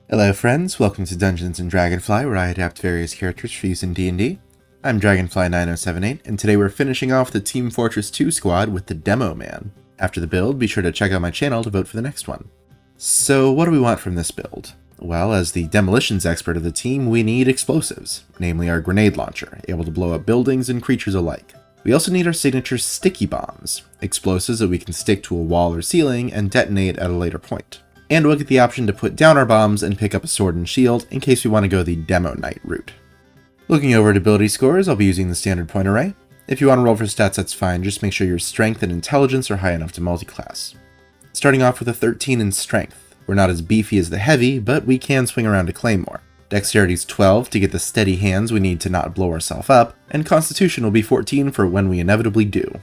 Hello friends, welcome to Dungeons & Dragonfly, where I adapt various characters for use in D&D. I'm Dragonfly9078, and today we're finishing off the Team Fortress 2 squad with the Demoman. After the build, be sure to check out my channel to vote for the next one. So what do we want from this build? Well, as the demolitions expert of the team, we need explosives, namely our grenade launcher, able to blow up buildings and creatures alike. We also need our signature sticky bombs, explosives that we can stick to a wall or ceiling and detonate at a later point. And we'll get the option to put down our bombs and pick up a sword and shield in case we want to go the Demo Knight route. Looking over at ability scores, I'll be using the standard point array. If you want to roll for stats, that's fine, just make sure your strength and intelligence are high enough to multiclass. Starting off with a 13 in strength. We're not as beefy as the heavy, but we can swing around a claymore. Dexterity's 12 to get the steady hands we need to not blow ourselves up, and Constitution will be 14 for when we inevitably do.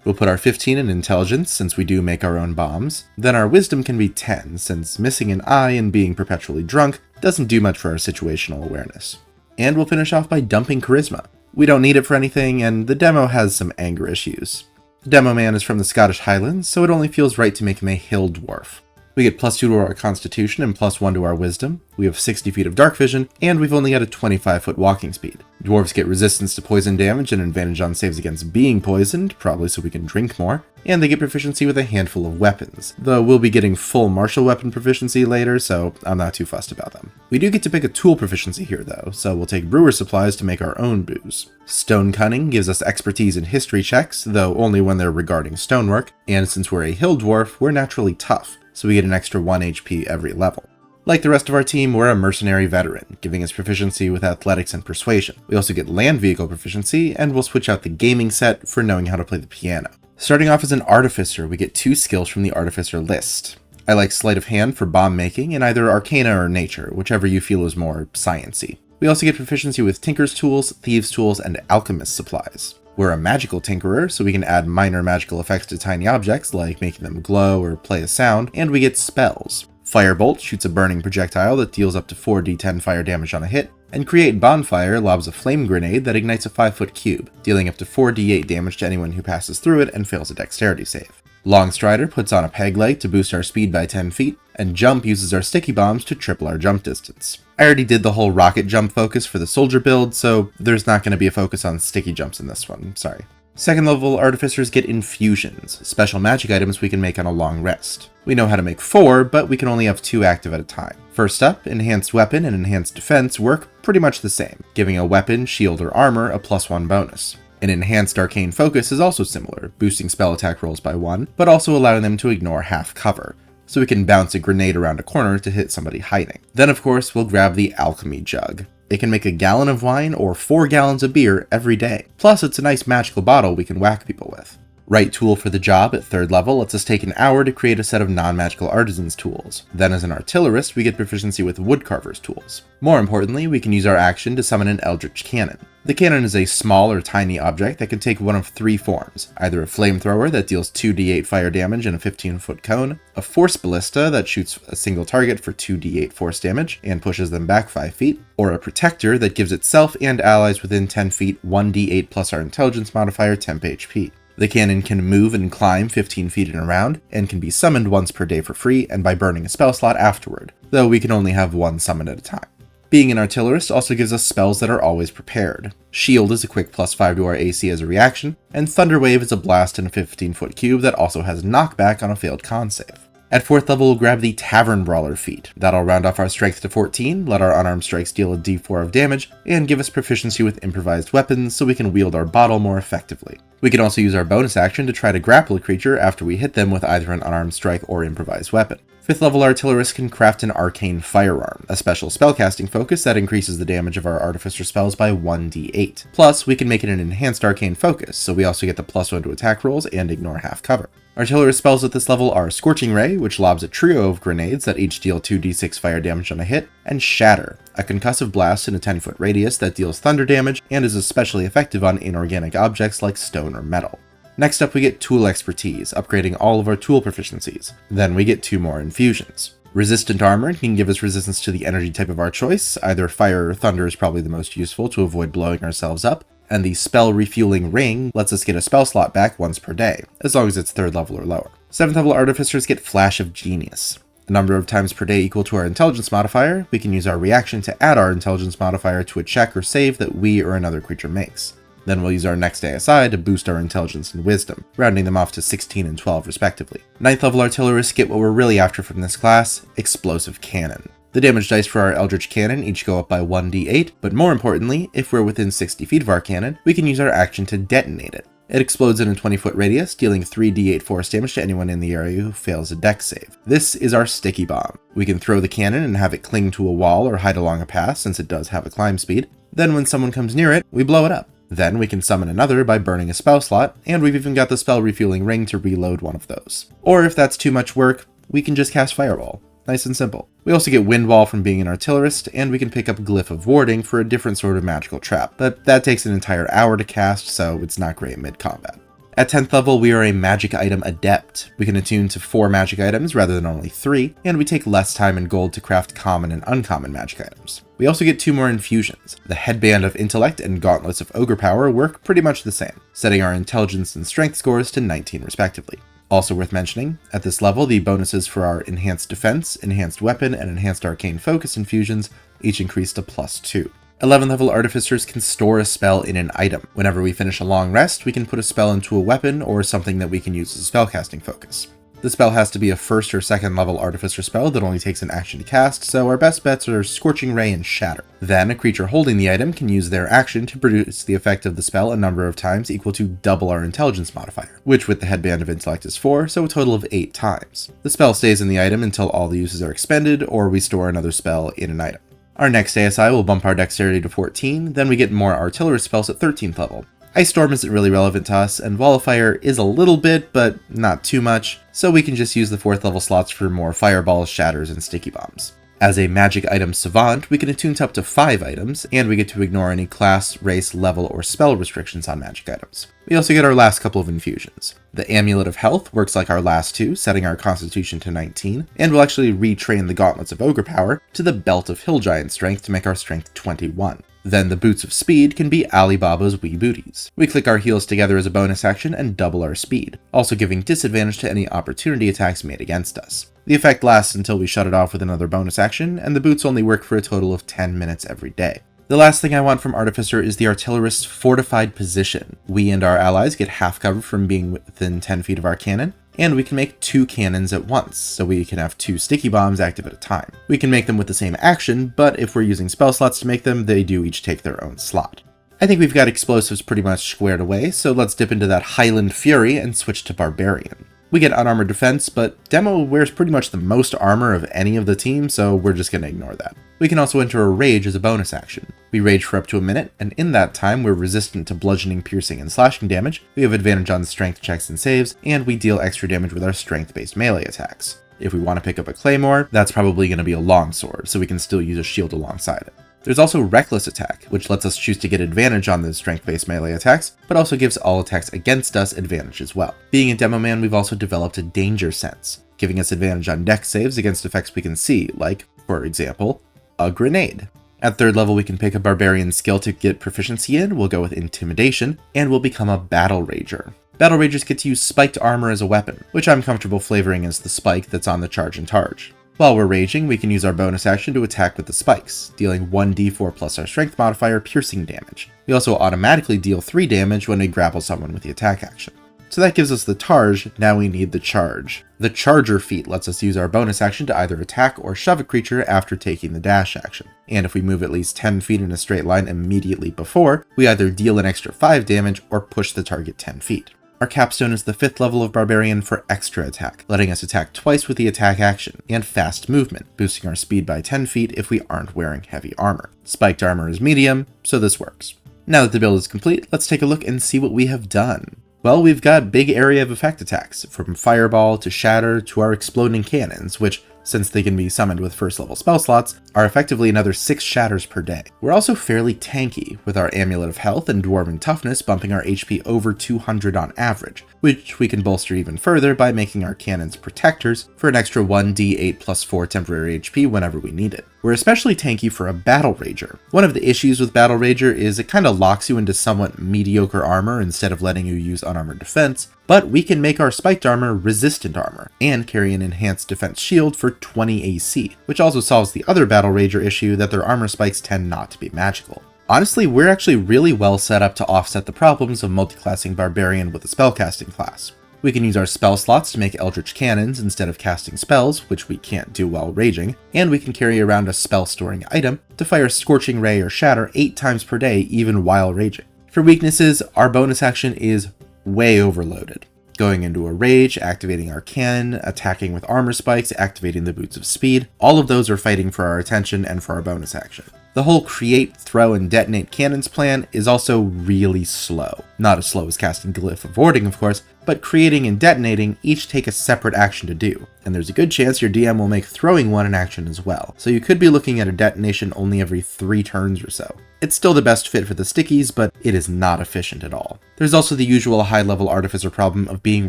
We'll put our 15 in Intelligence, since we do make our own bombs. Then our Wisdom can be 10, since missing an eye and being perpetually drunk doesn't do much for our situational awareness. And we'll finish off by dumping Charisma. We don't need it for anything, and the demo has some anger issues. The Demoman is from the Scottish Highlands, so it only feels right to make him a hill dwarf. We get +2 to our Constitution and +1 to our Wisdom, we have 60 feet of dark vision, and we've only got a 25-foot walking speed. Dwarves get resistance to poison damage and advantage on saves against being poisoned, probably so we can drink more, and they get proficiency with a handful of weapons, though we'll be getting full martial weapon proficiency later, so I'm not too fussed about them. We do get to pick a tool proficiency here though, so we'll take brewer supplies to make our own booze. Stone Cunning gives us expertise in history checks, though only when they're regarding stonework, and since we're a hill dwarf, we're naturally tough, so we get an extra 1 HP every level. Like the rest of our team, we're a mercenary veteran, giving us proficiency with athletics and persuasion. We also get land vehicle proficiency, and we'll switch out the gaming set for knowing how to play the piano. Starting off as an Artificer, we get 2 skills from the Artificer list. I like Sleight of Hand for bomb making, and either Arcana or Nature, whichever you feel is more science-y. We also get proficiency with Tinker's Tools, Thieves' Tools, and Alchemist supplies. We're a magical tinkerer, so we can add minor magical effects to tiny objects, like making them glow or play a sound, and we get spells. Firebolt shoots a burning projectile that deals up to 4d10 fire damage on a hit, and Create Bonfire lobs a flame grenade that ignites a 5-foot cube, dealing up to 4d8 damage to anyone who passes through it and fails a dexterity save. Longstrider puts on a peg leg to boost our speed by 10 feet, and Jump uses our sticky bombs to triple our jump distance. I already did the whole rocket jump focus for the soldier build, so there's not going to be a focus on sticky jumps in this one, sorry. Second level Artificers get infusions, special magic items we can make on a long rest. We know how to make 4, but we can only have 2 active at a time. First up, Enhanced Weapon and Enhanced Defense work pretty much the same, giving a weapon, shield, or armor a +1 bonus. An Enhanced Arcane Focus is also similar, boosting spell attack rolls by 1, but also allowing them to ignore half cover, so we can bounce a grenade around a corner to hit somebody hiding. Then of course we'll grab the Alchemy Jug. It can make a gallon of wine or 4 gallons of beer every day. Plus it's a nice magical bottle we can whack people with. Right tool for the job at 3rd level lets us take an hour to create a set of non-magical artisans tools. Then as an Artillerist we get proficiency with woodcarver's tools. More importantly, we can use our action to summon an Eldritch Cannon. The cannon is a small or tiny object that can take one of 3 forms, either a flamethrower that deals 2d8 fire damage in a 15-foot cone, a force ballista that shoots a single target for 2d8 force damage and pushes them back 5 feet, or a protector that gives itself and allies within 10 feet 1d8 plus our intelligence modifier temp HP. The cannon can move and climb 15 feet in a round, and can be summoned once per day for free and by burning a spell slot afterward, though we can only have 1 summoned at a time. Being an Artillerist also gives us spells that are always prepared. Shield is a quick +5 to our AC as a reaction, and Thunder Wave is a blast in a 15-foot cube that also has knockback on a failed con save. At 4th level, we'll grab the Tavern Brawler feat. That'll round off our strength to 14, let our unarmed strikes deal a d4 of damage, and give us proficiency with improvised weapons so we can wield our bottle more effectively. We can also use our bonus action to try to grapple a creature after we hit them with either an unarmed strike or improvised weapon. 5th level Artillerist can craft an Arcane Firearm, a special spellcasting focus that increases the damage of our Artificer spells by 1d8. Plus, we can make it an Enhanced Arcane Focus, so we also get the +1 to attack rolls and ignore half cover. Artillerist spells at this level are Scorching Ray, which lobs a trio of grenades that each deal 2d6 fire damage on a hit, and Shatter, a concussive blast in a 10-foot radius that deals thunder damage and is especially effective on inorganic objects like stone or metal. Next up we get Tool Expertise, upgrading all of our tool proficiencies. Then we get 2 more infusions. Resistant Armor can give us resistance to the energy type of our choice, either fire or thunder is probably the most useful to avoid blowing ourselves up, and the Spell Refueling Ring lets us get a spell slot back once per day, as long as it's 3rd level or lower. 7th level Artificers get Flash of Genius. A number of times per day equal to our intelligence modifier, we can use our reaction to add our intelligence modifier to a check or save that we or another creature makes. Then we'll use our next ASI to boost our intelligence and wisdom, rounding them off to 16 and 12 respectively. 9th level artillerists get what we're really after from this class, explosive cannon. The damage dice for our Eldritch Cannon each go up by 1d8, but more importantly, if we're within 60 feet of our cannon, we can use our action to detonate it. It explodes in a 20-foot radius, dealing 3d8 force damage to anyone in the area who fails a dex save. This is our sticky bomb. We can throw the cannon and have it cling to a wall or hide along a path since it does have a climb speed. Then when someone comes near it, we blow it up. Then we can summon another by burning a spell slot, and we've even got the spell refueling ring to reload one of those. Or if that's too much work, we can just cast Fireball. Nice and simple. We also get Wind Wall from being an artillerist, and we can pick up Glyph of Warding for a different sort of magical trap, but that takes an entire hour to cast, so it's not great mid-combat. At 10th level, we are a magic item adept. We can attune to 4 magic items rather than only 3, and we take less time and gold to craft common and uncommon magic items. We also get 2 more infusions. The Headband of Intellect and Gauntlets of Ogre Power work pretty much the same, setting our intelligence and strength scores to 19 respectively. Also worth mentioning, at this level, the bonuses for our Enhanced Defense, Enhanced Weapon, and Enhanced Arcane Focus infusions each increase to +2. 11th level artificers can store a spell in an item. Whenever we finish a long rest, we can put a spell into a weapon or something that we can use as a spellcasting focus. The spell has to be a 1st or 2nd level artificer spell that only takes an action to cast, so our best bets are Scorching Ray and Shatter. Then a creature holding the item can use their action to produce the effect of the spell a number of times equal to double our intelligence modifier, which with the Headband of Intellect is 4, so a total of 8 times. The spell stays in the item until all the uses are expended, or we store another spell in an item. Our next ASI will bump our dexterity to 14, then we get more artillerist spells at 13th level. Ice Storm isn't really relevant to us, and Wall of Fire is a little bit, but not too much, so we can just use the 4th level slots for more fireballs, shatters, and sticky bombs. As a magic item savant, we can attune to up to 5 items, and we get to ignore any class, race, level, or spell restrictions on magic items. We also get our last couple of infusions. The Amulet of Health works like our last 2, setting our constitution to 19, and we'll actually retrain the Gauntlets of Ogre Power to the Belt of Hill Giant Strength to make our strength 21. Then the Boots of Speed can be Alibaba's wee booties. We click our heels together as a bonus action and double our speed, also giving disadvantage to any opportunity attacks made against us. The effect lasts until we shut it off with another bonus action, and the boots only work for a total of 10 minutes every day. The last thing I want from Artificer is the Artillerist's Fortified Position. We and our allies get half cover from being within 10 feet of our cannon, and we can make 2 cannons at once, so we can have 2 sticky bombs active at a time. We can make them with the same action, but if we're using spell slots to make them, they do each take their own slot. I think we've got explosives pretty much squared away, so let's dip into that Highland Fury and switch to Barbarian. We get unarmored defense, but Demo wears pretty much the most armor of any of the team, so we're just going to ignore that. We can also enter a Rage as a bonus action. We rage for up to a minute, and in that time we're resistant to bludgeoning, piercing, and slashing damage, we have advantage on strength checks and saves, and we deal extra damage with our strength-based melee attacks. If we want to pick up a Claymore, that's probably going to be a longsword, so we can still use a shield alongside it. There's also Reckless Attack, which lets us choose to get advantage on the strength-based melee attacks, but also gives all attacks against us advantage as well. Being a Demoman, we've also developed a Danger Sense, giving us advantage on dex saves against effects we can see, like, for example, a grenade. At 3rd level, we can pick a Barbarian skill to get proficiency in, we'll go with Intimidation, and we'll become a Battle Rager. Battle Ragers get to use spiked armor as a weapon, which I'm comfortable flavoring as the spike that's on the charge and targe. While we're raging, we can use our bonus action to attack with the spikes, dealing 1d4 plus our strength modifier piercing damage. We also automatically deal 3 damage when we grapple someone with the attack action. So that gives us the targe, now we need the charge. The Charger feat lets us use our bonus action to either attack or shove a creature after taking the dash action. And if we move at least 10 feet in a straight line immediately before, we either deal an extra 5 damage or push the target 10 feet. Our capstone is the 5th level of Barbarian for extra attack, letting us attack twice with the attack action, and fast movement, boosting our speed by 10 feet if we aren't wearing heavy armor. Spiked armor is medium, so this works. Now that the build is complete, let's take a look and see what we have done. Well, we've got big area of effect attacks, from Fireball to Shatter to our exploding cannons, which, since they can be summoned with 1st level spell slots, are effectively another 6 shatters per day. We're also fairly tanky, with our Amulet of Health and Dwarven Toughness bumping our HP over 200 on average, which we can bolster even further by making our cannons protectors for an extra 1d8 plus 4 temporary HP whenever we need it. We're especially tanky for a Battle Rager. One of the issues with Battle Rager is it kind of locks you into somewhat mediocre armor instead of letting you use unarmored defense, but we can make our spiked armor resistant armor, and carry an enhanced defense shield for 20 AC, which also solves the other Battle Rager issue that their armor spikes tend not to be magical. Honestly, we're actually really well set up to offset the problems of multiclassing Barbarian with a spellcasting class. We can use our spell slots to make Eldritch Cannons instead of casting spells, which we can't do while raging, and we can carry around a spell storing item to fire Scorching Ray or Shatter 8 times per day even while raging. For weaknesses, our bonus action is way overloaded. Going into a rage, activating our cannon, attacking with armor spikes, activating the boots of speed, all of those are fighting for our attention and for our bonus action. The whole create, throw, and detonate cannons plan is also really slow. Not as slow as casting Glyph of Warding, of course, but creating and detonating each take a separate action to do, and there's a good chance your DM will make throwing one an action as well, so you could be looking at a detonation only every 3 turns or so. It's still the best fit for the stickies, but it is not efficient at all. There's also the usual high-level Artificer problem of being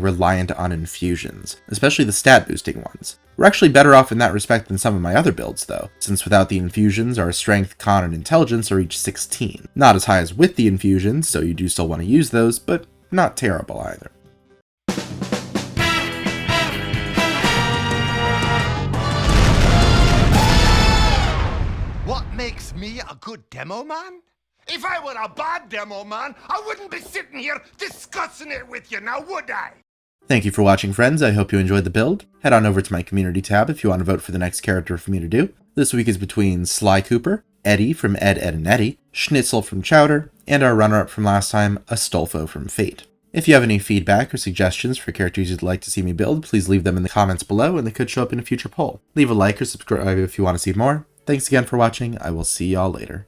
reliant on infusions, especially the stat-boosting ones. We're actually better off in that respect than some of my other builds though, since without the infusions, our strength, con, and intelligence are each 16. Not as high as with the infusions, so you do still want to use those, but not terrible either. What makes me a good Demoman? If I were a bad Demoman, I wouldn't be sitting here discussing it with you now, would I? Thank you for watching, friends. I hope you enjoyed the build. Head on over to my community tab if you want to vote for the next character for me to do. This week is between Sly Cooper, Eddie from Ed, Ed, and Eddie, Schnitzel from Chowder, and our runner-up from last time, Astolfo from Fate. If you have any feedback or suggestions for characters you'd like to see me build, please leave them in the comments below and they could show up in a future poll. Leave a like or subscribe if you want to see more. Thanks again for watching. I will see y'all later.